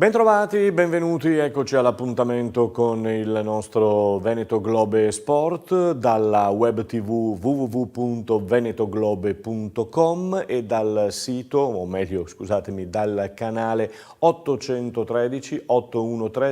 Bentrovati, benvenuti, eccoci all'appuntamento con il nostro Veneto Globe Sport dalla web tv www.venetoglobe.com e dal sito, o meglio scusatemi, dal canale 813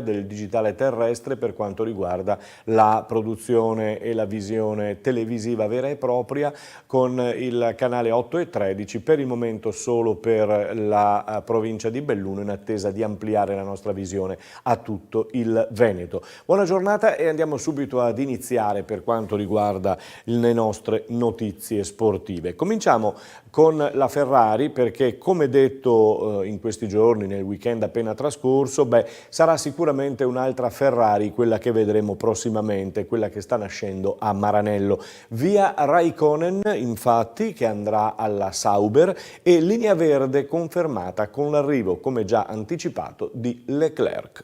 del digitale terrestre per quanto riguarda la produzione e la visione televisiva vera e propria, con il canale 8 e 13 per il momento solo per la provincia di Belluno, in attesa di ampliare la nostra visione a tutto il Veneto. Buona giornata e andiamo subito ad iniziare per quanto riguarda le nostre notizie sportive. Cominciamo con la Ferrari perché, come detto in questi giorni, nel weekend appena trascorso, sarà sicuramente un'altra Ferrari quella che vedremo prossimamente, quella che sta nascendo a Maranello. Via Raikkonen, infatti, che andrà alla Sauber, e linea verde confermata con l'arrivo, come già anticipato, di Leclerc.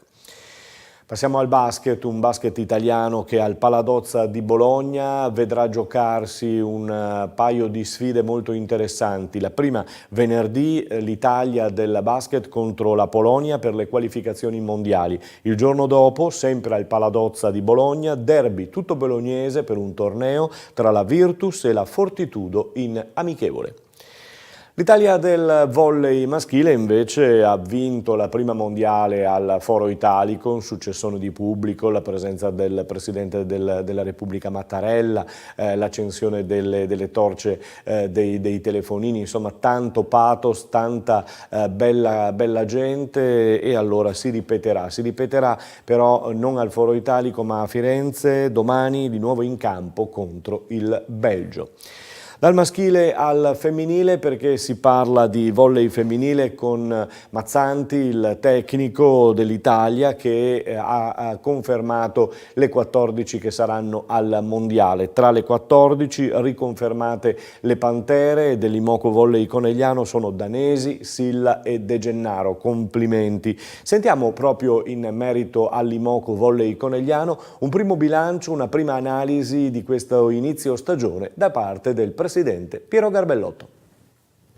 Passiamo al basket, un basket italiano che al Paladozza di Bologna vedrà giocarsi un paio di sfide molto interessanti. La prima venerdì l'Italia del basket contro la Polonia per le qualificazioni mondiali. Il giorno dopo, sempre al Paladozza di Bologna, derby tutto bolognese per un torneo tra la Virtus e la Fortitudo in amichevole. L'Italia del volley maschile invece ha vinto la prima mondiale al Foro Italico, un successone di pubblico, la presenza del Presidente della Repubblica Mattarella, l'accensione delle torce dei telefonini, insomma tanto pathos, tanta bella gente, e allora si ripeterà però non al Foro Italico ma a Firenze, domani di nuovo in campo contro il Belgio. Dal maschile al femminile, perché si parla di volley femminile con Mazzanti, il tecnico dell'Italia, che ha confermato le 14 che saranno al mondiale. Tra le 14 riconfermate le pantere dell'Imoco Volley Conegliano sono Danesi, Silla e De Gennaro. Complimenti. Sentiamo proprio in merito all'Imoco Volley Conegliano un primo bilancio, una prima analisi di questo inizio stagione da parte del Presidente Piero Garbellotto.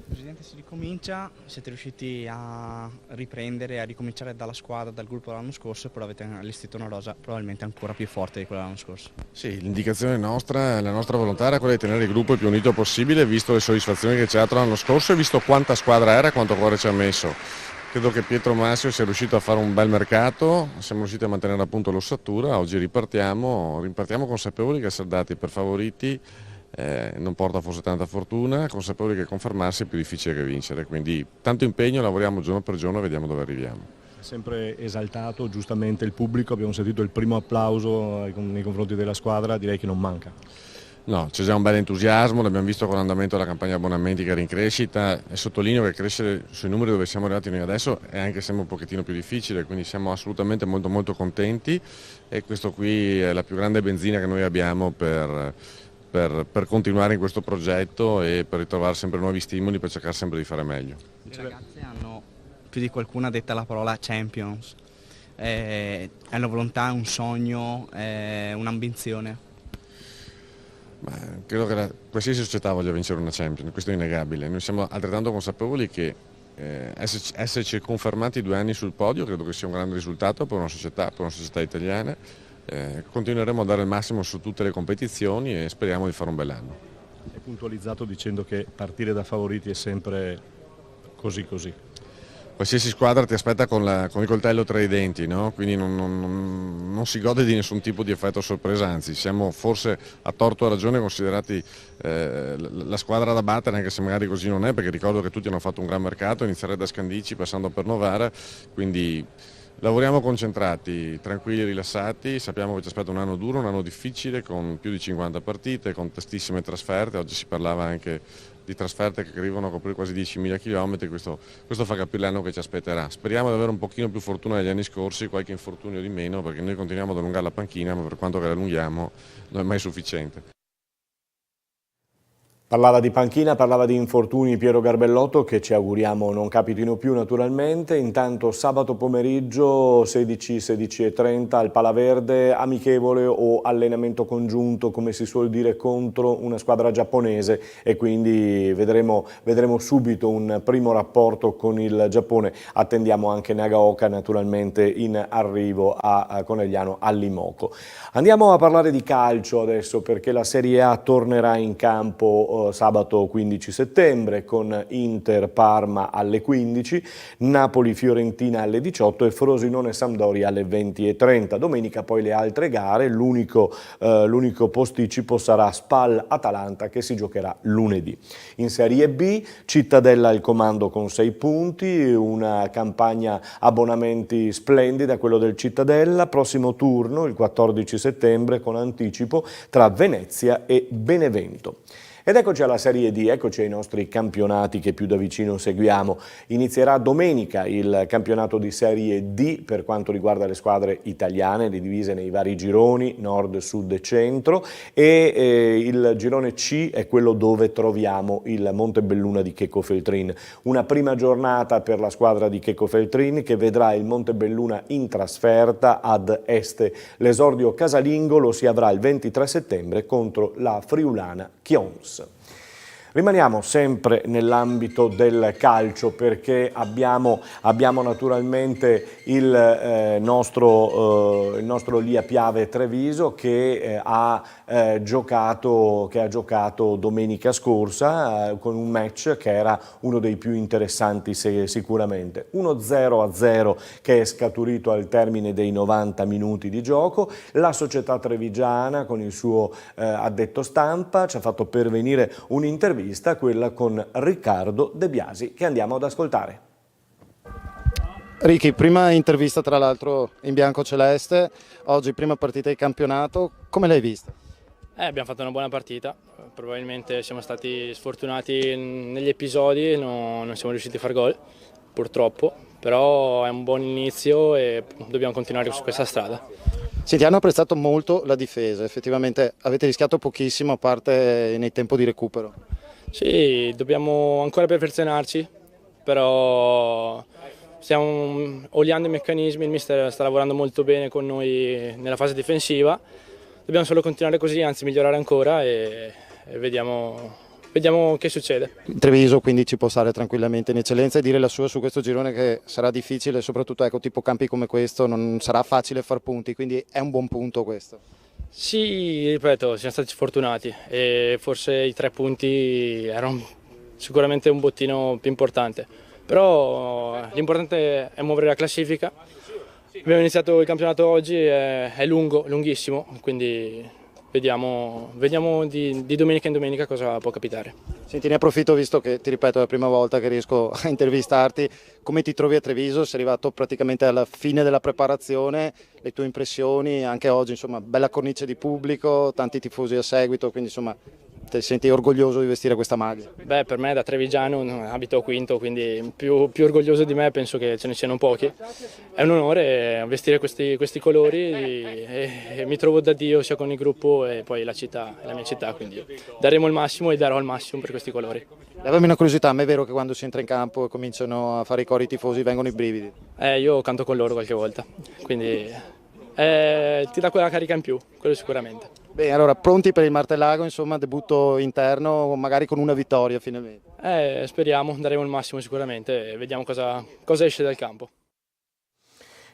Presidente, si ricomincia, siete riusciti a riprendere, a ricominciare dalla squadra, dal gruppo dell'anno scorso, però avete allestito una rosa probabilmente ancora più forte di quella dell'anno scorso. Sì, l'indicazione nostra, la nostra volontà era quella di tenere il gruppo il più unito possibile, visto le soddisfazioni che ci ha dato l'anno scorso e visto quanta squadra era e quanto cuore ci ha messo. Credo che Pietro Massio sia riuscito a fare un bel mercato, siamo riusciti a mantenere a punto l'ossatura, oggi ripartiamo consapevoli che essere dati per favoriti non porta forse tanta fortuna, consapevoli che confermarsi è più difficile che vincere, quindi tanto impegno, lavoriamo giorno per giorno e vediamo dove arriviamo. Sempre esaltato giustamente il pubblico, abbiamo sentito il primo applauso nei confronti della squadra, direi che non manca. No, c'è già un bel entusiasmo, l'abbiamo visto con l'andamento della campagna abbonamenti che era in crescita, e sottolineo che crescere sui numeri dove siamo arrivati noi adesso è anche sempre un pochettino più difficile, quindi siamo assolutamente molto contenti, e questo qui è la più grande benzina che noi abbiamo per continuare in questo progetto e per ritrovare sempre nuovi stimoli per cercare sempre di fare meglio. Le ragazze hanno, più di qualcuno ha detto la parola Champions, è una volontà, un sogno, un'ambizione. Credo che qualsiasi società voglia vincere una Champions, questo è innegabile. Noi siamo altrettanto consapevoli che esserci confermati 2 anni sul podio credo che sia un grande risultato per una società italiana. Continueremo a dare il massimo su tutte le competizioni e speriamo di fare un bell'anno. È puntualizzato dicendo che partire da favoriti è sempre così. Qualsiasi squadra ti aspetta con il coltello tra i denti, no? Quindi non si gode di nessun tipo di effetto sorpresa, anzi siamo forse a torto o a ragione considerati la squadra da battere, anche se magari così non è, perché ricordo che tutti hanno fatto un gran mercato, iniziare da Scandici passando per Novara, quindi lavoriamo concentrati, tranquilli, rilassati, sappiamo che ci aspetta un anno duro, un anno difficile, con più di 50 partite, con tantissime trasferte, oggi si parlava anche di trasferte che arrivano a coprire quasi 10.000 km, questo fa capire l'anno che ci aspetterà. Speriamo di avere un pochino più fortuna degli anni scorsi, qualche infortunio di meno, perché noi continuiamo ad allungare la panchina, ma per quanto che la allunghiamo non è mai sufficiente. Parlava di panchina, parlava di infortuni Piero Garbellotto, che ci auguriamo non capitino più naturalmente. Intanto sabato pomeriggio 16-16:30 al Palaverde, amichevole o allenamento congiunto, come si suol dire, contro una squadra giapponese, e quindi vedremo subito un primo rapporto con il Giappone. Attendiamo anche Nagaoka naturalmente in arrivo a Conegliano all'Imoco. Andiamo a parlare di calcio adesso, perché la Serie A tornerà in campo sabato 15 settembre con Inter-Parma alle 15, Napoli-Fiorentina alle 18 e Frosinone-Sampdoria alle 20:30. Domenica poi le altre gare, l'unico posticipo sarà Spal-Atalanta, che si giocherà lunedì. In Serie B, Cittadella al comando con 6 punti, una campagna abbonamenti splendida, quello del Cittadella. Prossimo turno il 14 settembre con anticipo tra Venezia e Benevento. Ed eccoci alla Serie D, eccoci ai nostri campionati che più da vicino seguiamo. Inizierà domenica il campionato di Serie D per quanto riguarda le squadre italiane, divise nei vari gironi, nord, sud e centro, e il girone C è quello dove troviamo il Montebelluna di Checco Feltrin. Una prima giornata per la squadra di Checco Feltrin che vedrà il Montebelluna in trasferta ad Este. L'esordio casalingo lo si avrà il 23 settembre contro la friulana Chions. Rimaniamo sempre nell'ambito del calcio, perché abbiamo naturalmente il nostro Lia Piave Treviso che ha giocato domenica scorsa con un match che era uno dei più interessanti sicuramente. 1-0 che è scaturito al termine dei 90 minuti di gioco. La società trevigiana con il suo addetto stampa ci ha fatto pervenire un'intervista, quella con Riccardo De Biasi, che andiamo ad ascoltare. Ricky, prima intervista tra l'altro in bianco-celeste, oggi prima partita di campionato, come l'hai vista? Abbiamo fatto una buona partita, probabilmente siamo stati sfortunati negli episodi e non siamo riusciti a far gol, purtroppo, però è un buon inizio e dobbiamo continuare su questa strada. Sì, ti hanno apprezzato molto la difesa, effettivamente avete rischiato pochissimo a parte nei tempi di recupero. Sì, dobbiamo ancora perfezionarci, però stiamo oliando i meccanismi, il mister sta lavorando molto bene con noi nella fase difensiva, dobbiamo solo continuare così, anzi migliorare ancora e vediamo che succede. Treviso quindi ci può stare tranquillamente in eccellenza e dire la sua su questo girone, che sarà difficile, soprattutto ecco, tipo campi come questo non sarà facile far punti, quindi è un buon punto questo. Sì, ripeto, siamo stati sfortunati e forse i 3 punti erano sicuramente un bottino più importante, però l'importante è muovere la classifica. Abbiamo iniziato il campionato oggi, è lunghissimo, quindi vediamo di domenica in domenica cosa può capitare. Senti, ne approfitto, visto che ti ripeto è la prima volta che riesco a intervistarti, come ti trovi a Treviso? Sei arrivato praticamente alla fine della preparazione, le tue impressioni, anche oggi insomma bella cornice di pubblico, tanti tifosi a seguito, quindi insomma ti senti orgoglioso di vestire questa maglia? Beh, per me da trevigiano abito quinto, quindi più orgoglioso di me penso che ce ne siano pochi. È un onore vestire questi colori e mi trovo da Dio sia con il gruppo e poi la città, la mia città, quindi daremo il massimo e darò il massimo per questi colori. Levami una curiosità, ma è vero che quando si entra in campo e cominciano a fare i cori i tifosi vengono i brividi? Io canto con loro qualche volta, quindi ti dà quella carica in più, quello sicuramente. Bene, allora pronti per il Martellago, insomma, debutto interno, magari con una vittoria finalmente? Speriamo, daremo il massimo sicuramente e vediamo cosa esce dal campo.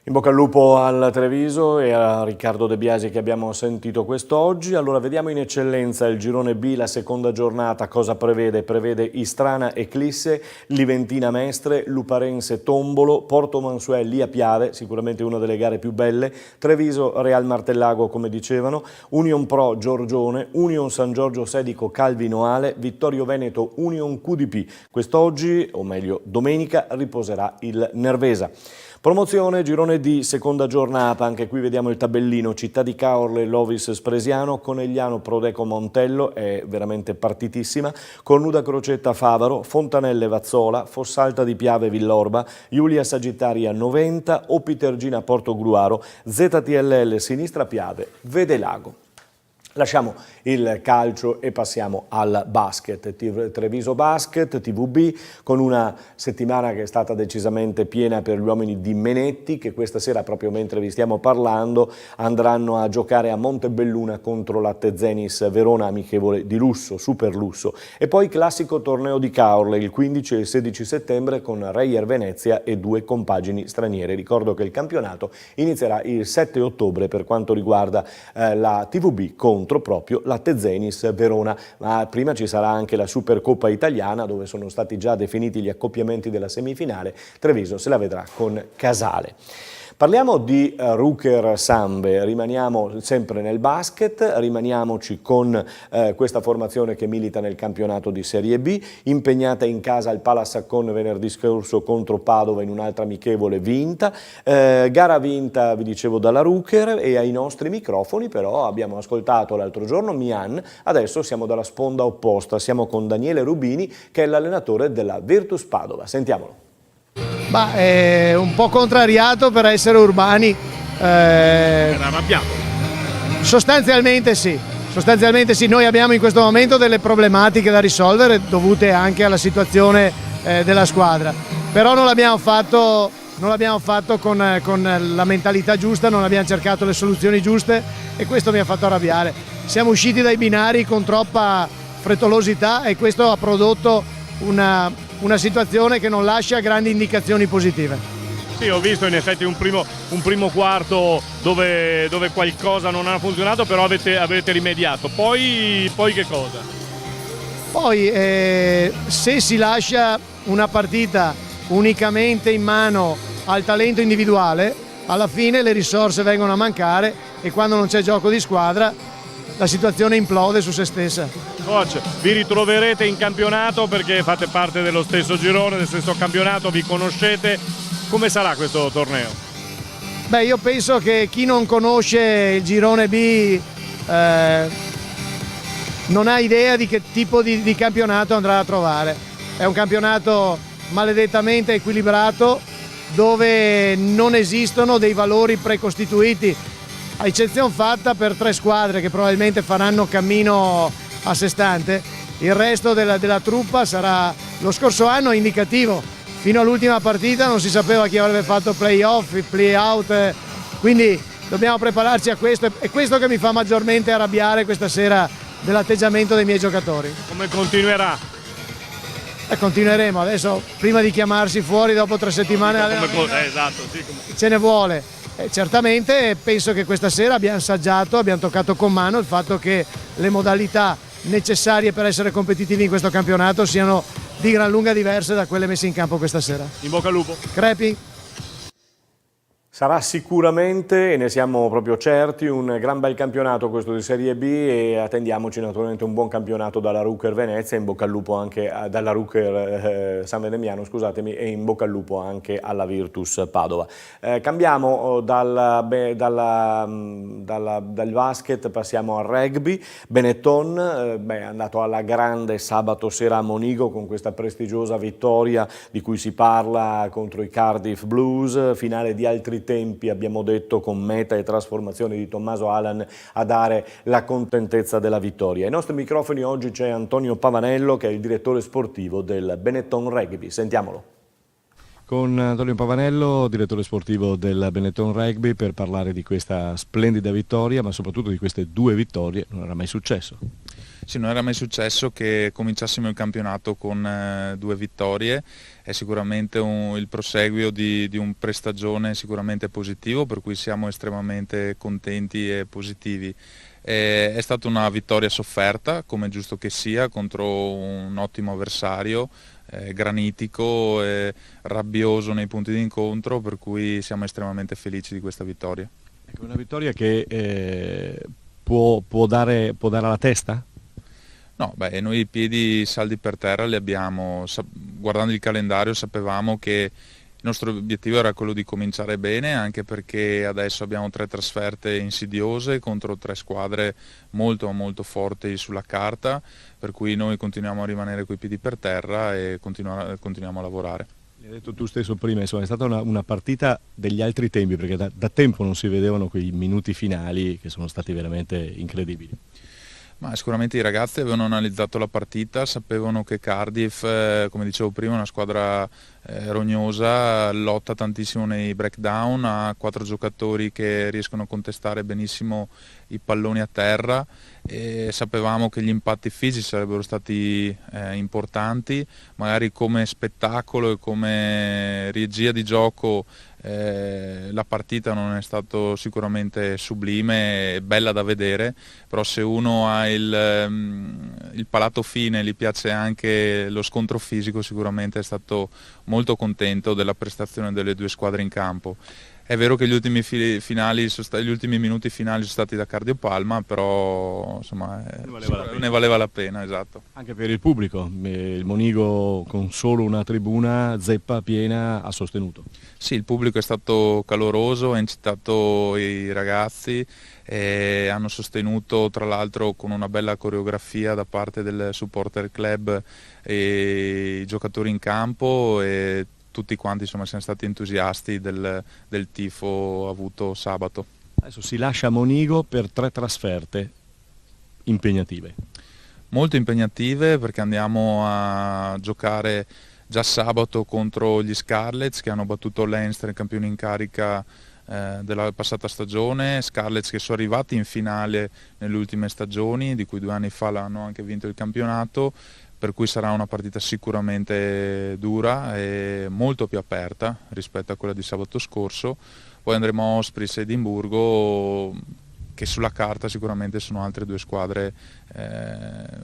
In bocca al lupo al Treviso e a Riccardo De Biasi che abbiamo sentito quest'oggi. Allora vediamo in eccellenza il girone B, la seconda giornata, cosa prevede? Prevede Istrana Eclisse, Liventina Mestre, Luparense Tombolo, Porto Mansuè Lia Piave, sicuramente una delle gare più belle, Treviso Real Martellago come dicevano, Union Pro Giorgione, Union San Giorgio Sedico Calvinoale, Vittorio Veneto Union QDP. Quest'oggi, o meglio domenica, riposerà il Nervesa. Promozione, girone D, seconda giornata, anche qui vediamo il tabellino, Città di Caorle, Lovis Spresiano, Conegliano Prodeco Montello, è veramente partitissima, Cornuda Crocetta Favaro, Fontanelle Vazzola, Fossalta di Piave Villorba, Giulia Sagittaria Noventa, Opitergina Portogruaro, ZTLL Sinistra Piave, Vedelago. Lasciamo il calcio e passiamo al basket, Treviso Basket, TVB, con una settimana che è stata decisamente piena per gli uomini di Menetti, che questa sera, proprio mentre vi stiamo parlando, andranno a giocare a Montebelluna contro la Tezenis Verona, amichevole di lusso, super lusso. E poi classico torneo di Caorle il 15 e il 16 settembre con Reyer Venezia e 2 compagini straniere. Ricordo che il campionato inizierà il 7 ottobre per quanto riguarda la TVB contro proprio la Tezenis Verona, ma prima ci sarà anche la Supercoppa italiana dove sono stati già definiti gli accoppiamenti della semifinale. Treviso se la vedrà con Casale. Parliamo di Ruker Sambe, rimaniamo sempre nel basket, rimaniamoci con questa formazione che milita nel campionato di Serie B, impegnata in casa al Palasaccon venerdì scorso contro Padova in un'altra amichevole vinta, gara vinta vi dicevo dalla Ruker, e ai nostri microfoni però abbiamo ascoltato l'altro giorno Mian, adesso siamo dalla sponda opposta, siamo con Daniele Rubini che è l'allenatore della Virtus Padova, sentiamolo. È un po' contrariato per essere Urbani. Era arrabbiato. Sostanzialmente sì, noi abbiamo in questo momento delle problematiche da risolvere dovute anche alla situazione della squadra, però non l'abbiamo fatto con la mentalità giusta, non abbiamo cercato le soluzioni giuste e questo mi ha fatto arrabbiare. Siamo usciti dai binari con troppa frettolosità e questo ha prodotto una situazione che non lascia grandi indicazioni positive. Sì, ho visto in effetti un primo quarto dove qualcosa non ha funzionato, però avete rimediato. Poi che cosa? Poi se si lascia una partita unicamente in mano al talento individuale, alla fine le risorse vengono a mancare e quando non c'è gioco di squadra la situazione implode su se stessa. Coach, vi ritroverete in campionato perché fate parte dello stesso girone, del stesso campionato, vi conoscete. Come sarà questo torneo? Io penso che chi non conosce il girone B non ha idea di che tipo di campionato andrà a trovare. È un campionato maledettamente equilibrato dove non esistono dei valori precostituiti, a eccezione fatta per 3 squadre che probabilmente faranno cammino a sé stante. Il resto della truppa sarà, lo scorso anno è indicativo, fino all'ultima partita non si sapeva chi avrebbe fatto play-off, play-out, quindi dobbiamo prepararci a questo, è questo che mi fa maggiormente arrabbiare questa sera dell'atteggiamento dei miei giocatori. Come continuerà? Continueremo, adesso prima di chiamarsi fuori dopo 3 settimane esatto, sì, ce ne vuole. Certamente penso che questa sera abbiamo assaggiato, abbiamo toccato con mano il fatto che le modalità necessarie per essere competitivi in questo campionato siano di gran lunga diverse da quelle messe in campo questa sera. In bocca al lupo. Crepi. Sarà sicuramente, e ne siamo proprio certi, un gran bel campionato questo di Serie B e attendiamoci naturalmente un buon campionato dalla Ruker Venezia, in bocca al lupo anche dalla Ruker San Venemiano, scusatemi, e in bocca al lupo anche alla Virtus Padova. Cambiamo dal basket, passiamo al rugby. Benetton è andato alla grande sabato sera a Monigo con questa prestigiosa vittoria di cui si parla contro i Cardiff Blues, finale di altri tempi, abbiamo detto, con meta e trasformazione di Tommaso Alan a dare la contentezza della vittoria. Ai nostri microfoni oggi c'è Antonio Pavanello che è il direttore sportivo del Benetton Rugby, sentiamolo. Con Antonio Pavanello, direttore sportivo del Benetton Rugby, per parlare di questa splendida vittoria, ma soprattutto di queste 2 vittorie. Non era mai successo. Sì, non era mai successo che cominciassimo il campionato con 2 vittorie, è sicuramente il proseguio di un prestagione sicuramente positivo, per cui siamo estremamente contenti e positivi. È stata una vittoria sofferta, come è giusto che sia, contro un ottimo avversario, granitico, rabbioso nei punti di incontro, per cui siamo estremamente felici di questa vittoria. Ecco, una vittoria che può dare alla testa? No, noi i piedi saldi per terra li abbiamo, guardando il calendario sapevamo che il nostro obiettivo era quello di cominciare bene, anche perché adesso abbiamo 3 trasferte insidiose contro 3 squadre molto molto forti sulla carta, per cui noi continuiamo a rimanere coi piedi per terra e continuiamo a lavorare. Hai detto tu stesso prima, insomma, è stata una partita degli altri tempi, perché da tempo non si vedevano quei minuti finali che sono stati veramente incredibili. Ma sicuramente i ragazzi avevano analizzato la partita, sapevano che Cardiff, come dicevo prima, è una squadra rognosa, lotta tantissimo nei breakdown, ha 4 giocatori che riescono a contestare benissimo i palloni a terra e sapevamo che gli impatti fisici sarebbero stati importanti, magari come spettacolo e come regia di gioco la partita non è stato sicuramente sublime e bella da vedere, però se uno ha il palato fine e gli piace anche lo scontro fisico, sicuramente è stato molto contento della prestazione delle due squadre in campo. È vero che gli ultimi minuti finali sono stati da cardiopalma, però insomma, ne valeva la pena, esatto. Anche per il pubblico, il Monigo con solo una tribuna zeppa piena ha sostenuto. Sì, il pubblico è stato caloroso, ha incitato i ragazzi e hanno sostenuto, tra l'altro con una bella coreografia da parte del supporter club e i giocatori in campo, e tutti quanti insomma siamo stati entusiasti del tifo avuto sabato. Adesso si lascia Monigo per 3 trasferte impegnative. Molto impegnative, perché andiamo a giocare già sabato contro gli Scarlets, che hanno battuto l'Einster, campioni in carica della passata stagione. Scarlets che sono arrivati in finale nelle ultime stagioni, di cui 2 anni fa hanno anche vinto il campionato, per cui sarà una partita sicuramente dura e molto più aperta rispetto a quella di sabato scorso. Poi andremo a Ospreys e Edimburgo, che sulla carta sicuramente sono altre 2 squadre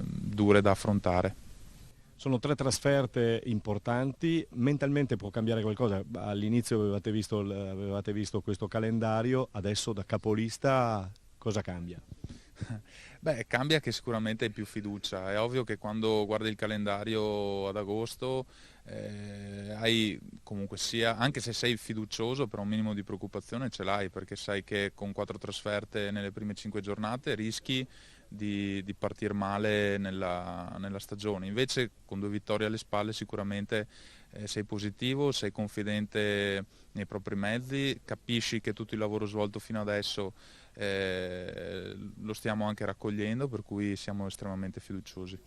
dure da affrontare. Sono 3 trasferte importanti, mentalmente può cambiare qualcosa. All'inizio avevate visto questo calendario, adesso da capolista cosa cambia? Beh, cambia che sicuramente hai più fiducia. È ovvio che quando guardi il calendario ad agosto hai comunque sia, anche se sei fiducioso, però un minimo di preoccupazione ce l'hai, perché sai che con 4 trasferte nelle prime 5 giornate rischi di partire male nella stagione. Invece con 2 vittorie alle spalle sicuramente sei positivo, sei confidente nei propri mezzi, capisci che tutto il lavoro svolto fino adesso lo stiamo anche raccogliendo, per cui siamo estremamente fiduciosi.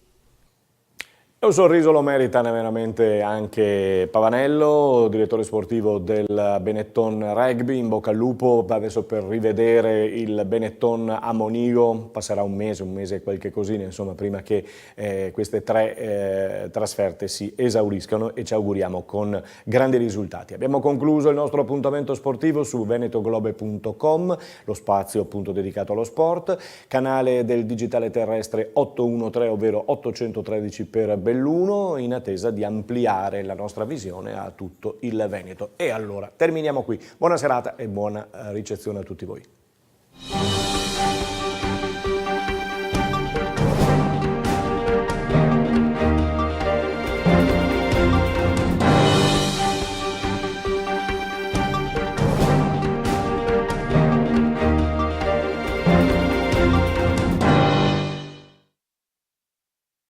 E un sorriso lo merita veramente anche Pavanello, direttore sportivo del Benetton Rugby. In bocca al lupo adesso per rivedere il Benetton a Monigo. Passerà un mese e qualche cosina, insomma, prima che queste 3 trasferte si esauriscano, e ci auguriamo con grandi risultati. Abbiamo concluso il nostro appuntamento sportivo su venetoglobe.com, lo spazio appunto dedicato allo sport, canale del digitale terrestre 813, ovvero 813 per Belluno, in attesa di ampliare la nostra visione a tutto il Veneto. E allora terminiamo qui. Buona serata e buona ricezione a tutti voi.